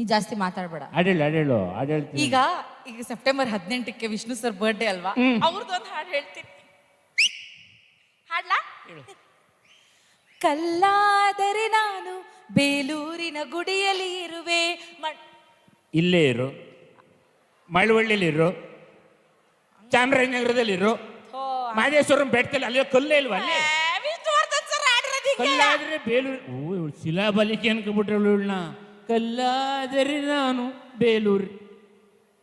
ನೀ ಜಾಸ್ತಿ ಮಾತಾಡ್ಬೇಡ. ಅಡೇಳು ಈಗ ಸೆಪ್ಟೆಂಬರ್ 18ಕ್ಕೆ ವಿಷ್ಣು ಸರ್ ಬರ್ಡೇ ಅಲ್ವಾ, ಅವ್ರದ್ದು ಒಂದು ಹಾಡು ಹೇಳ್ತೀನಿ. ಹಾಡ್ಲಾ? ಕಲ್ಲಾದರೆ ನಾನು ಬೇಲೂರಿನ ಗುಡಿಯಲ್ಲಿ ಇರುವೆ. ಇಲ್ಲೇ ಇರು, ಮಳವಳ್ಳಿಲಿರು, ಚಾಮರಾಜನಗರದಲ್ಲಿರು, ಮಾದೇಶ್ವರಂ ಬೆಟ್ಟದಲ್ಲಿ ಅಲ್ಲೇ ಕಲ್ಲೇ ಇಲ್ವಾ? ಅಲ್ಲಿ ಕಲ್ಲಾದ್ರೆ ಬೇಲೂರು ಶಿಲಾಬಲಿಕೆ ಅನ್ಕೊಬಿಟ್ರಳು ಇವಳನ್ನ. ಕಲ್ಲಾದರೆ ನಾನು ಬೇಲೂರು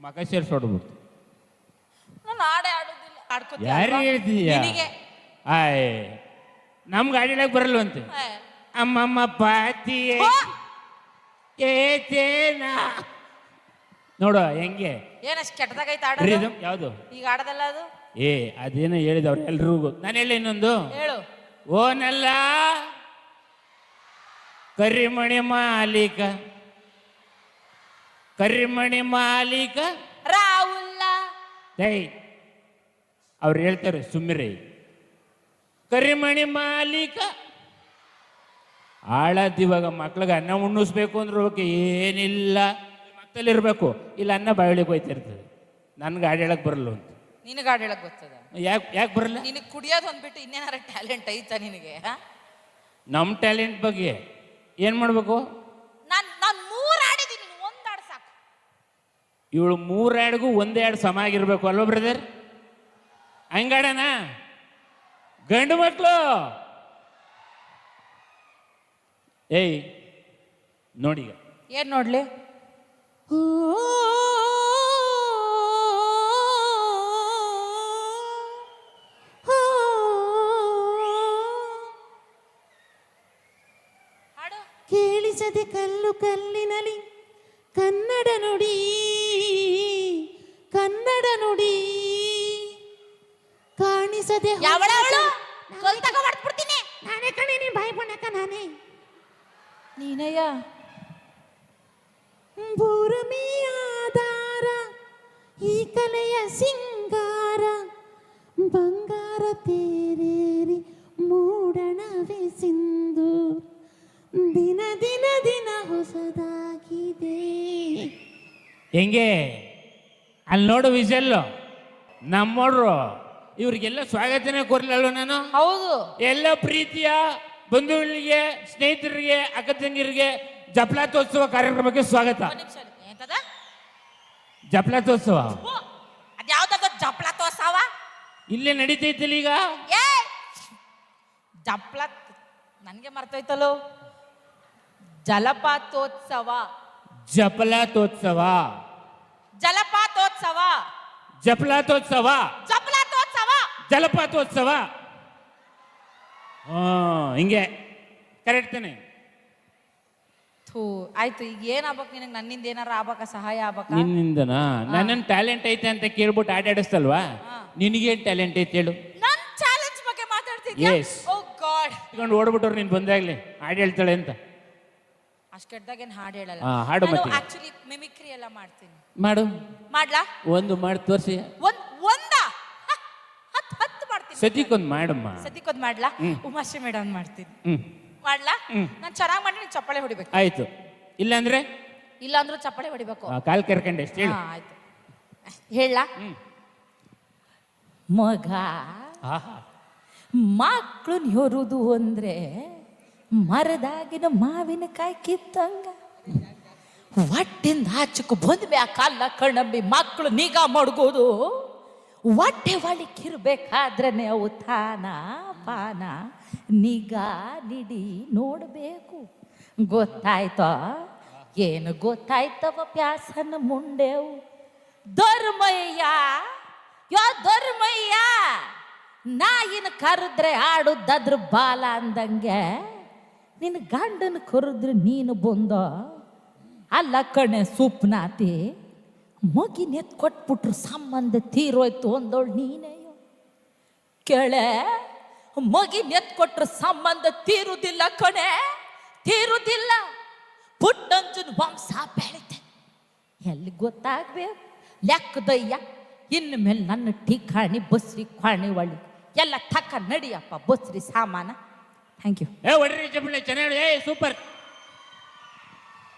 ಮಕ ಸೇರ್ಸೋಡ್ಬಿಡ್ತು. ಯಾರು ಹೇಳ್ತೀಯ? ಆಯ್ ನಮ್ಗೆ ಆಡಿಡಕ್ ಬರಲ್ವಂತೆ. ಅಮ್ಮಮ್ಮ ಪಾತಿಯೇ ನೋಡು ಹೆಂಗೆ ಏನಷ್ಟು ಕೆಟ್ಟದಾಗೈತೆ ಯಾವುದು ಈಗ ಆಡದಲ್ಲ ಅದು. ಅದೇನೋ ಹೇಳಿದವ್ರು ಎಲ್ರಿಗೂ. ನಾನು ಹೇಳಿ ಇನ್ನೊಂದು ಹೇಳು. ಓನಲ್ಲ ಕರಿಮಣಿ ಮಾಲೀಕ ರಾಹುಲ್ಲ. ಅವ್ರು ಹೇಳ್ತಾರೆ ಸುಮ್ಮಿರಿ. ಕರಿಮಣಿ ಮಾಲೀಕ ಆಳದಿವಾಗ ಮಕ್ಳಿಗೆ ಅನ್ನ ಉಣ್ಣಿಸ್ಬೇಕು ಅಂದ್ರೆ ಓಕೆ, ಏನಿಲ್ಲ ಮಕ್ಕಳಲ್ಲಿರ್ಬೇಕು, ಇಲ್ಲ ಅನ್ನ ಬಾಯಿಳಿಗೆ ಹೋಯ್ತಿರ್ತದೆ. ನನ್ಗೆ ಹಾಡು ಹೇಳಕ್ ಬರಲ್ಲ ಅಂತ. ನಿನಗೆ ಹಾಡು ಹೇಳಕ್ ಬರ್ತದ? ಯಾಕೆ ಬರಲ್ಲ? ನಿನಗೆ ಕುಡಿಯೋದು ಅಂದ್ಬಿಟ್ಟು ಇನ್ನೇನಾರ ಟ್ಯಾಲೆಂಟ್ ಐತಾ ನಿನಗೆ? ನಮ್ಮ ಟ್ಯಾಲೆಂಟ್ ಬಗ್ಗೆ ಏನ್ ಮಾಡ್ಬೇಕು? ನಾನು 3 ಆಡಿದ್ದೀನಿ, 1 ಹಾಡು ಸಾಕು. ಇವಳು 3 ಹಾಡಿಗೂ 1 ಹಾಡು ಸಮ ಆಗಿರ್ಬೇಕು ಅಲ್ವಾ ಬ್ರದರ್? ಹಂಗಾಡಣ ಗಂಡು ಮಕ್ಕಳು. ನೋಡಿಗ ಏನ್ ನೋಡ್ಲಿ? ಕೇಳಿಸದೆ ಕಲ್ಲು ಕಲ್ಲಿನಲಿ ಕನ್ನಡ ನುಡಿ ಕಾಣಿಸದೆ ನಾನೇ ಕಣೆ, ನೀ ಬಾಯಿ ಬಣ್ಣಕ್ಕ ನಾನೇ ನೀನಯ್ಯ. ಭೂರಮಿಯ ಆಧಾರ ಈ ಕಲೆಯ ಸಿಂಗಾರ, ಬಂಗಾರ ತೇರೇರಿ ಮೂಡಣವೇ ಸಿಂಧು, ದಿನ ದಿನ ದಿನ ಹೊಸದಾಗಿದೆ. ಹೆಂಗೆ ಅಲ್ಲಿ ನೋಡು ವಿಷಲ್ಲು ನಮ್ಮೋಡ್ರು ಇವ್ರಿಗೆಲ್ಲ ಸ್ವಾಗತನೇ ಕೊರ್ಲಲ್ವ ನಾನು? ಹೌದು. ಎಲ್ಲ ಪ್ರೀತಿಯ ಬಂಧುಗಳಿಗೆ, ಸ್ನೇಹಿತರಿಗೆ, ಅಕ್ಕ ತಂಗಿರಿಗೆ ಜಪ್ಲಾತೋತ್ಸವ ಕಾರ್ಯಕ್ರಮಕ್ಕೆ ಸ್ವಾಗತ. ಜಪ್ಲಾತೋತ್ಸವ ಅದ್ಯಾವ್ದಾಗ ಜಪ್ಲಾತೋತ್ಸವ ಇಲ್ಲೇ ನಡೀತೈತಿಲ್ಲ ಈಗ. ನನ್ಗೆ ಮರ್ತೋಯ್ತಲ್ಲೋ. ಜಲಪಾತೋತ್ಸವ ಜಪ್ಲಾತೋತ್ಸವ ಜಲಪಾತೋತ್ಸವ ಜಪ್ಲಾತೋತ್ಸವ ಜಪ್ಲಾತೋತ್ಸವ ಜಲಪಾತೋತ್ಸವ. ಹಿಂಗೆ ಕರೆಕ್ಟ್ ತಾನೆ? ಆಯ್ತು. ಈಗ ಏನಾಗ್ಬೇಕು ನಿನಗೆ? ನನ್ನಿಂದ ಏನಾರ ಆಗ್ಬೇಕಾ? ಸಹಾಯ ಆಗ್ಬೇಕಾ ನಿನ್ನಿಂದನಾ? ನನ್ನ ಟ್ಯಾಲೆಂಟ್ ಐತೆ ಅಂತ ಕೇಳ್ಬಿಟ್ಟು ಆಟಾಡಿಸ್ತಲ್ವಾ? ನಿನಗೇನ್ ಟ್ಯಾಲೆಂಟ್ ಐತೆ ಹೇಳು? ನನ್ನ ಚಾಲೆಂಜ್ ಬಗ್ಗೆ ಮಾತಾಡ್ತಿದ್ಯಾ? ಓ ಗಾಡ್, ಇಟ್ಕೊಂಡು ಓಡ್ಬಿಟ್ಟವ್ರು ನೀನ್ ಬಂದಾಗ್ಲಿ ಹಾಡು ಹೇಳ್ತಾಳೆ ಅಂತ. ಅಷ್ಟು ಕೆಟ್ಟದಾಗೇನು ಹಾಡು ಹೇಳಲ್ಲ. ಹಾಡು ಮತ್ತೆ ಆಕ್ಚುಲಿ ಮಿಮಿಕ್ರಿ ಎಲ್ಲ ಮಾಡ್ತೀನಿ. ಮಾಡ್ಲಾ? ಒಂದು ಮಾಡಿ ತೋರಿಸಿ. ಒಂದಾ 10 ಮಾಡ್ತೀನಿ. ಸತಿಕೊಂದು ಮಾಡಮ್ಮ. ಸತಿಕೊಂದು ಮಾಡ್ಲಾ? ಉಮಾಶ್ರೀ ಮೇಡಮ್ ಮಾಡ್ತೀನಿ. ಮಾಡ್ಲಾ? ನಾನು ಚೆನ್ನಾಗಿ ಮಾಡಿ ನೀನು ಚಪ್ಪಾಳೆ ಹೊಡಿಬೇಕು. ಆಯ್ತು. ಇಲ್ಲಾಂದ್ರೆ ಚಪ್ಪಾಳೆ ಹೊಡಿಬೇಕು. ಕಾಲ್ ಕೆರ್ಕಂಡೆ ಎಷ್ಟು ಹೇಳು. ಆಯ್ತು ಹೇಳ. ಮಗ ಮಕ್ಕಳು ಹೊರುದು ಅಂದ್ರೆ ಮರದಾಗಿನ ಮಾವಿನಕಾಯಿ ಕಿತ್ತಂಗ, ಹೊಟ್ಟಿಂದ ಆಚಕು ಬಂದ ಮ್ಯಾಕಲ್ಲ ಕಣ್ಣಂಬಿ ಮಕ್ಕಳು ನಿಗಾ ಮಡ್ಗೋದು. ಹೊಟ್ಟೆ ಒಳಿಕಿರ್ಬೇಕಾದ್ರೆ ಅವು ತಾನ ಪಾನ ನಿಗಾ ನಿಡಿ ನೋಡ್ಬೇಕು. ಗೊತ್ತಾಯ್ತೋ? ಏನು ಗೊತ್ತಾಯ್ತವ ಪ್ಯಾಸನ ಮುಂಡೆವು. ಧರ್ಮಯ್ಯ ನಾಯಿನ ಕರೆದ್ರೆ ಆಡುದದ್ರ ಬಾಲ ಅಂದಂಗೆ, ನಿನ್ನ ಗಂಡನ ಕರೆದ್ರೆ ನೀನು ಬಂದೋ ಅಲ್ಲ ಕಣೆ ಸುಪ್ನಾತಿ. ಮಗಿನ ಎತ್ ಕೊಟ್ಬಿಟ್ರು ಸಂಬಂಧ ತೀರೋಯ್ತು ಒಂದೋಳು ನೀನೆಯೋ. ಕೆಳೆ ಮಗಿನ ಎತ್ ಕೊಟ್ರು ಸಂಬಂಧ ತೀರುದಿಲ್ಲ ಕಣೆ, ತೀರುದಿಲ್ಲ. ಪುಟ್ಟಂಜನ ವಂಶ ಬೆಳಿತೆ ಎಲ್ಲಿ ಗೊತ್ತಾಗ್ಬೇಕು? ಲೆಕ್ಕದಯ್ಯ ಇನ್ನು ಮೇಲೆ ನನ್ನ ಠಿಕಾಣಿ ಬಸ್ರಿ ಕ್ವಾಣಿ ಒಳ್ಳಿ ಎಲ್ಲ ತಕ್ಕ ನಡಿಯಪ್ಪ ಬಸ್ರಿ ಸಾಮಾನ. Thank you. ಒಡ್ರಿ ಚಪ್ಪಳೆ ಚೆನ್ನಾಗಿ. ಸೂಪರ್.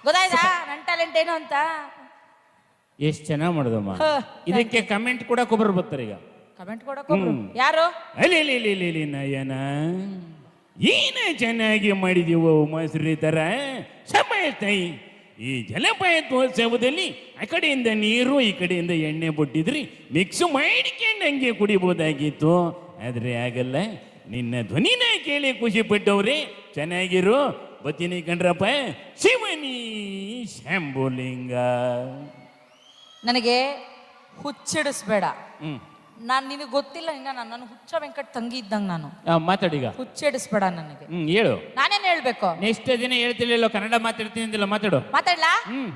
ಗೊತ್ತಾಯ್ತಾ ನನ್ನ ಟ್ಯಾಲೆಂಟ್ ಏನು ಅಂತ? ಎಷ್ಟು ಚೆನ್ನಾಗಿ ಮಾಡೋದಮ್ಮ. ಹ, ಇದಕ್ಕೆ ಕಮೆಂಟ್ ಕೊಡಕ್ಕೆ ಒಬ್ಬರು ಬರ್ತಾರೆ ಈಗ. ಕಮೆಂಟ್ ಕೊಡಕ್ಕೆ ಯಾರು? ಅಲ್ಲಿ ನಯನ ಏನ ಚೆನ್ನಾಗಿ ಮಾಡಿದೀವೋ ಮೊಸರಿ ತರ ಸಮಯ ತಾಯಿ. ಈ ಜಲಪಾತೋತ್ಸವದಲ್ಲಿ ಆ ಕಡೆಯಿಂದ ನೀರು ಈ ಕಡೆಯಿಂದ ಎಣ್ಣೆ ಬಿಟ್ಟಿದ್ರಿ ಮಿಕ್ಸ್ ಮಾಡಿಕೊಂಡು ಹಂಗೆ ಕುಡಿಬೋದಾಗಿತ್ತು. ಆದ್ರೆ ಆಗಲ್ಲ. ನಿನ್ನ ಧ್ವನಿನ ಕೇಳಿ ಖುಷಿ ಪಟ್ಟವ್ರೆ. ಚೆನ್ನಾಗಿರು. ಬತ್ತೀನಿ ಕಣ್ರಪ್ಪ. ಶಿವನಿ ಶಂಭುಲಿಂಗ. ನನಗೆ ಹುಚ್ಚಿಡಿಸ್ಬೇಡ. ಹ್ಮ್ ನಾನು ನಿನಗೆ ಗೊತ್ತಿಲ್ಲ, ನನ್ನ ಹುಚ್ಚ ವೆಂಕಟ್ ತಂಗಿ ಇದ್ದಂಗೆ ನಾನು. ಮಾತಾಡೀಗ. ಹುಚ್ಚಿಡಿಸ್ಬೇಡ ನನಗೆ. ಹೇಳು. ನಾನೇನ್ ಹೇಳ್ಬೇಕು? ನೆಕ್ಸ್ಟ್ ದಿನ ಹೇಳ್ತಿರ್ಲಿಲ್ಲ ಕನ್ನಡ ಮಾತಾಡ್ತೀನಿ ಅಂದಿಲ್ಲ. ಮಾತಾಡು. ಮಾತಾಡ್ಲಾ?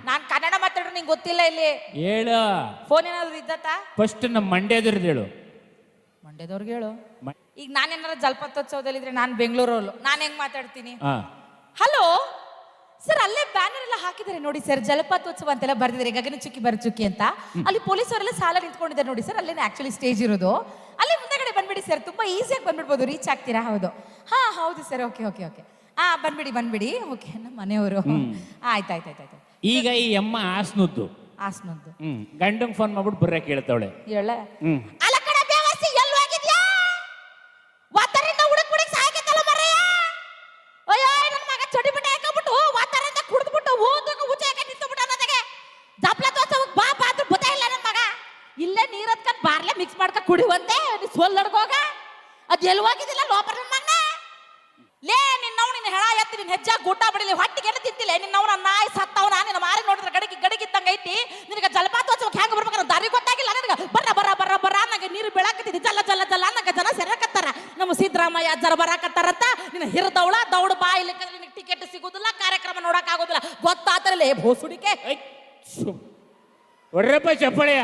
ನಾನ್ ಕನ್ನಡ ಮಾತಾಡ್ರು ನಿಂಗೆ ಗೊತ್ತಿಲ್ಲ ಇಲ್ಲಿ. ಹೇಳು. ಫೋನ್ ಏನಾದ್ರು ಇದ್ದತಾ? ಫಸ್ಟ್ ನಮ್ಮ ಮಂಡ್ಯದ್ರದ್ದು ಹೇಳು. ಮಂಡ್ಯದವ್ರಿಗೆ ಹೇಳು. ಈಗ ನಾನೇನಾರ ಜಲಪಾತೋತ್ಸವದಲ್ಲಿ ಇದ್ರೆ ನಾನು ಬೆಂಗಳೂರಲ್ಲೂ ನಾನು ಹೆಂಗ್ ಮಾತಾಡ್ತೀನಿ? ಹಲೋ ಸರ್, ಅಲ್ಲೇ ಬ್ಯಾನರ್ ಎಲ್ಲ ಹಾಕಿದ್ದಾರೆ ನೋಡಿ ಸರ್, ಜಲಪಾತೋತ್ಸವ ಅಂತೆಲ್ಲ ಬರ್ದಿದ್ದಾರೆ, ಗಗನ ಚುಕ್ಕಿ ಬರ ಚುಕ್ಕಿ ಅಂತ. ಅಲ್ಲಿ ಪೊಲೀಸವರೆಲ್ಲ ಸಾಲ ನಿಂತ್ಕೊಂಡಿದ್ದಾರೆ ನೋಡಿ ಸರ್, ಅಲ್ಲೇನೆ ಆಕ್ಚುಲಿ ಸ್ಟೇಜ್ ಇರೋದು. ಅಲ್ಲಿ ಮುಂದೆಗಡೆ ಬಂದ್ಬಿಡಿ ಸರ್, ತುಂಬಾ ಈಸಿಯಾಗಿ ಬಂದ್ಬಿಡ್ಬೋದು, ರೀಚ್ ಆಗ್ತೀರಾ? ಹೌದು. ಹಾ ಹೌದು ಸರ್, ಓಕೆ ಓಕೆ ಓಕೆ. ಬಂದ್ಬಿಡಿ. ಓಕೆ, ನಮ್ಮ ಮನೆಯವರು. ಆಯ್ತಾಯ್ತಾಯ್ತಾಯ್ತು. ಈಗ ಈ ಅಮ್ಮ ಆಸ್ನುದ್ದು ಆಸ್ನದ್ದು ಗಂಡಂಗ್ ಫೋನ್ ಮಾಡ್ಬಿಟ್ಟು ಬರ್ರ ಕೇಳ್ತಾವಳೆ. ಹೇಳ ಅಲ್ಲ ಕಡೆ ಬೇವಸಿ ಎಲ್ಲಿ ಹೋಗಿದ್ಯಾ? ವಾತರಿಂದ ಹುಡುಕ್ ಹುಡುಕ್ ಸಾಯ್ಕತ್ತಲ್ಲ ಮರೆಯ. ಅಯ್ಯೋ ನನ್ನ ಮಗ ಚಡಿ ಬಿಟ್ಟೆ ಹಾಕಬಿಟ್ಟು ವಾತರಿಂದ ಕುಡಿದ್ಬಿಟ್ಟು ಓದಕ ಉಚ್ಚೆ ಹಾಕಿ ನಿಂತುಬಿಟ್ಟು ಅನ್ನೋದಕ್ಕೆ ಜಪ್ಲತೋತ್ಸವಕ್ಕೆ ಬಾ ಅಂದ್ರೆ ಗೊತ್ತೇ ಇಲ್ಲ ನನ್ನ ಮಗ. ಇಲ್ಲೇ ನೀರ್ ಹತ್ಕೊಂಡು ಬಾರ್ಲೆ ಮಿಕ್ಸ್ ಮಾಡ್ಕ ಕುಡಿಯುವಂತೆ ನೀ ಸೋಲ್ಲಡ್ಗೋಗ. ಅದು ಎಲ್ಲಿ ಹೋಗಿದ್ದಿಲ್ಲ ಲೋಪರ್ ನನ್ನ ಮಗನೇ. ಲೇ ನಿನ್ನವ್ ನಿನ್ನ ಹೆಣ ಎತ್ತಿ ನಿನ್ನ ಹೆಜ್ಜಾಗ ಗೂಟ ಬಿಡಲಿ, ಹೊಟ್ಟಿಗೆ ಎಲ್ಲ ತಿಂತಿಲ್ಲ ನಿನ್ನವ್. ನನ್ನ ನಾಯಿ ಸತ್ತವನ ನಿನ್ನ ಮಾರಿ ನೋಡಿದ್ರೆ ಗಡಿಗಿದ್ದಂಗ ಐತಿ. ನಿನಗೆ ಜಲಪಾತೋತ್ಸವಕ್ಕೆ ಹೆಂಗ ಬರ್ಬೇಕಂತ ದಾರಿ ಗೊತ್ತಾಗಿಲ್ಲ ನನಗೆ. ಬರ್ರ ನಂಗೆ ನೀರು ಬೆಳಕತ್ತಿದ್ದಿ ಜಲ್ಲ ನಂಗೆ ಜನ ಸೆರಕತ್ತಾರ. ನಮ್ಮ ಸಿದ್ದರಾಮಯ್ಯ ಅಜ್ಜರ ಬರಾಕತ್ತಾರಂತ. ನಿನ್ನ ಹಿರಿದವಳ ದೌಡು ಬಾ, ಇಲ್ಲಕ್ಕೆ ನಿನಗೆ ಟಿಕೆಟ್ ಸಿಗುದಿಲ್ಲ, ಕಾರ್ಯಕ್ರಮ ನೋಡಕ್ ಆಗೋದಿಲ್ಲ. ಗೊತ್ತಾತರಲ್ಲ ಭೋಸುಡಿಕೆ. ಒಡ್ರಪ್ಪ ಚಪ್ಪಳೆಯ.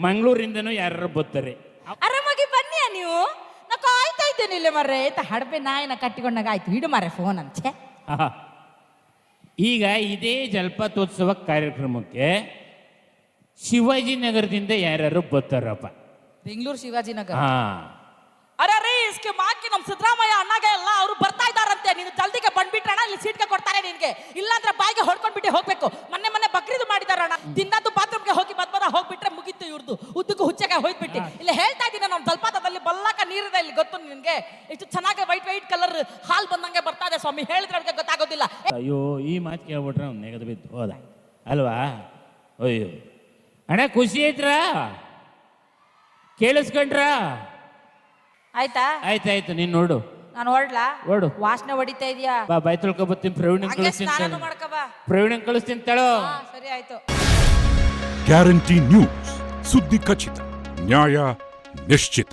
ಮಂಗಳೂರಿಂದನೂ ಯಾರು ಬರ್ತಾರೆ. ಆರಾಮಾಗಿ ಬನ್ನಿಯ ನೀವು. ನಾ ಕಾಯ್ತಾ ಇದ್ದೇನೆ ಇಲ್ಲೇ ಮರ್ರೆ. ಹಡಪೆ ನಾಯಿನ ಕಟ್ಟಿಕೊಂಡಾಗ ಆಯ್ತು. ಇಡು ಮಾರೆ ಫೋನ್ ಅಂಚೆ. ಈಗ ಇದೇ ಜಲಪಾತೋತ್ಸವ ಕಾರ್ಯಕ್ರಮಕ್ಕೆ ಶಿವಾಜಿನಗರದಿಂದ ಯಾರ್ಯಾರು ಬರ್ತಾರಪ್ಪ? ಬೆಂಗಳೂರು ಶಿವಾಜಿನಗರ. ಅರೆ ಇಸ್ಕೆ ಮಾಕಿ ನಮ್ಮ ಸಿದ್ದರಾಮಯ್ಯ ಅಣ್ಣಗೆ ಎಲ್ಲ ಅವರು ಬರ್ತಾ ಇದ್ದಾರಂತೆ. ನೀನು ಜಲ್ದಿಗೆ ಬಂದ್ಬಿಟ್ರಣ, ಇಲ್ಲಿ ಸೀಟ್ಗೆ ಕೊಡ್ತಾರೆ ನಿನ್ಗೆ. ಇಲ್ಲಾಂದ್ರೆ ಬಾಯಿಗೆ ಹೊಡ್ಕೊಂಡ್ಬಿಟ್ಟು ಹೋಗ್ಬೇಕು. ಮೊನ್ನೆ ಬಕ್ರೀದು ಮಾಡಿದಾರಣ್ಣ. ದಿನದ್ದು ಬಾತ್ರೂಮ್ಗೆ ಹೋಗಿ ಬದ್ಬದ ಹೋಗ್ಬಿಟ್ರೆ ಮುಗಿತು ಇವ್ರದ್ದು. ಉದ್ದಕ್ಕೂ ಹುಚ್ಚಗೆ ಹೋಗ್ಬಿಟ್ಟು ಇಲ್ಲಿ ಹೇಳ್ತಾ ಇದ್ದೀನಿ. ನಮ್ಮ ಜಲಪಾತದಲ್ಲಿ ಬಲ್ಲಕ ನೀರಿದೆ ಇಲ್ಲಿ, ಗೊತ್ತು ನಿನ್ಗೆ? ಎಷ್ಟು ಚೆನ್ನಾಗಿ ವೈಟ್ ಕಲರ್ ಹಾಲ್ ಬಂದಂಗೆ ಬರ್ತಾ ಇದೆ ಸ್ವಾಮಿ. ಹೇಳಿದ್ರೆ ಅವ್ರಿಗೆ ಗೊತ್ತಾಗೋದಿಲ್ಲ. ಅಯ್ಯೋ, ಈ ಮಾತು ಕೇಳ್ಬಿಟ್ರೆ ಅವ್ನು ನೆಗದು ಬಿದ್ದು ಹೋದ ಅಲ್ವಾ? ಅಯ್ಯೋ ಅಣ್ಣ, ಖುಷಿ ಐತ್ರಾ? ಕೇಳಿಸ್ಕೊಂಡ್ರ? ಆಯ್ತಾಯ್ತು, ನೀನ್ ನೋಡು. ನಾನು ಹೊರಡ್ಲಾ? ಹೊರಡು. ವಾಸನೆ ಹೊಡಿತಾ ಇದೆಯಾ? ಬಾ, ಬಾಯ್ ತೊಳ್ಕೊಬತ್ತೀನಿ. ಪ್ರವೀಣ್ ಕಳಿಸ್ತೀನಿ ತಳೋ. ಸರಿ ಆಯ್ತು. ಗ್ಯಾರಂಟಿ ನ್ಯೂಸ್, ಸುದ್ದಿ ಖಚಿತ, ನ್ಯಾಯ ನಿಶ್ಚಿತ.